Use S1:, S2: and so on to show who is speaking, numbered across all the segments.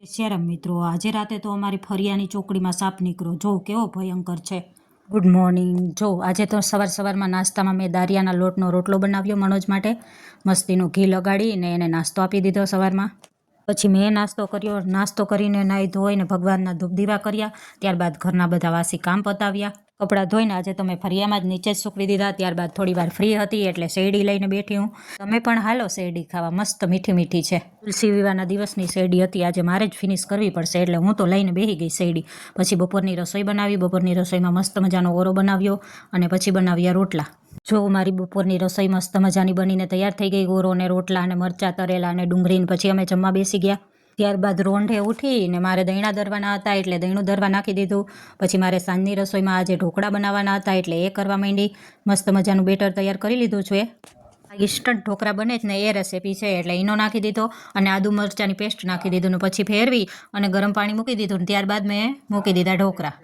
S1: શ્યારામ મિત્રો, આજે રાતે તો અમારી ફરિયાની ચોકડીમાં સાપ નીકળ્યો. જો કેવો ભયંકર છે. Good morning. જો આજે તો સવારમાં નાસ્તામાં મેં દારિયાના લોટનો રોટલો બનાવ્યો મનોજ માટે. મસ્તીનું ઘી લગાડીને એને નાસ્તો આપી દીધો સવારમાં. પછી મેં નાસ્તો કર્યો. નાસ્તો કરીને નાહી ધોઈને ભગવાનના ધૂપ દીવા કર્યા. ત્યારબાદ ઘરના બધા વાસી કામ પતાવ્યા. કપડાં ધોઈને આજે તો મેં ફરિયામાં જ નીચે જ સૂકવી દીધા. ત્યારબાદ થોડી વાર ફ્રી હતી એટલે શેરડી લઈને બેઠી હું. તમે પણ હાલો શેરડી ખાવા, મસ્ત મીઠી મીઠી છે. તુલસી વિવાહના દિવસની શેરડી હતી. આજે મારે જ ફિનિશ કરવી પડશે એટલે હું તો લઈને બેસી ગઈ શેરડી. પછી બપોરની રસોઈ બનાવી. બપોરની રસોઈમાં મસ્ત મજાનો ઓરો બનાવ્યો અને પછી બનાવ્યા રોટલા. જો મારી બપોરની રસોઈ મસ્ત મજાની બનીને તૈયાર થઈ ગઈ. ઓરો ને રોટલા અને મરચાં તરેલા અને ડુંગળીને પછી અમે જમવા બેસી ગયા. ત્યારબાદ રોંઢે ઉઠીને મારે દહીંણા દરવાના હતા એટલે દહીંનું દરવા નાખી દીધું. પછી મારે સાંજની રસોઈમાં આજે ઢોકળા બનાવવાના હતા એટલે એ કરવા માંડી. મસ્ત મજાનું બેટર તૈયાર કરી લીધું છે. ઇન્સ્ટન્ટ ઢોકળા બને જ ને એ રેસીપી છે એટલે ઈનો નાખી દીધો અને આદુ મરચાંની પેસ્ટ નાખી દીધું ને પછી ફેરવી અને ગરમ પાણી મૂકી દીધું. ત્યારબાદ મેં મૂકી દીધા ઢોકળા.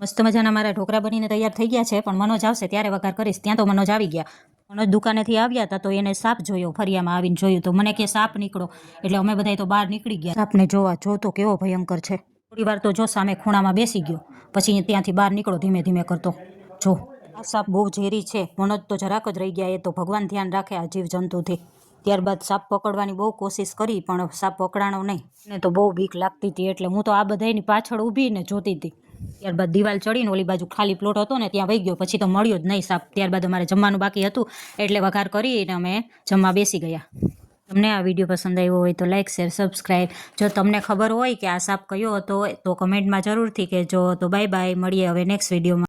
S1: મસ્ત મજાના મારા ઢોકળા બનીને તૈયાર થઈ ગયા છે. પણ મનોજ આવશે ત્યારે વઘાર કરીશ. ત્યાં તો મનોજ આવી ગયા. મનોજ દુકાનેથી આવ્યા હતા તો એને સાપ જોયો. ફરિયામાં આવીને જોયું તો મને કે સાપ નીકળો એટલે અમે બધા તો બહાર નીકળી ગયા સાપને જોવા. જો તો કેવો ભયંકર છે. થોડી વાર તો જો સામે ખૂણામાં બેસી ગયો પછી ત્યાંથી બહાર નીકળો ધીમે ધીમે કરતો. જો આ સાપ બહુ ઝેરી છે. મનોજ તો જરાક જ રહી ગયા. એ તો ભગવાન ધ્યાન રાખે આ જીવજંતુથી. ત્યારબાદ સાપ પકડવાની બહુ કોશિશ કરી પણ સાપ પકડાણો નહીં. એને તો બહુ બીક લાગતી હતી એટલે હું તો આ બધાની પાછળ ઊભીને જોતી હતી. ત્યારબાદ દિવાલ ચડીને ઓલી બાજુ ખાલી પ્લોટ હતો ને ત્યાં વહી ગયો. પછી તો મળ્યો જ નહીં સાપ. ત્યારબાદ અમારે જમવાનું બાકી હતું એટલે વઘાર કરીને અમે જમવા બેસી ગયા. તમને આ વિડીયો પસંદ આવ્યો હોય તો લાઇક શેર સબસ્ક્રાઈબ. જો તમને ખબર હોય કે આ સાપ કયો હતો તો કમેન્ટમાં જરૂરથી કહેજો. તો બાય બાય, મળીએ હવે નેક્સ્ટ વિડીયોમાં.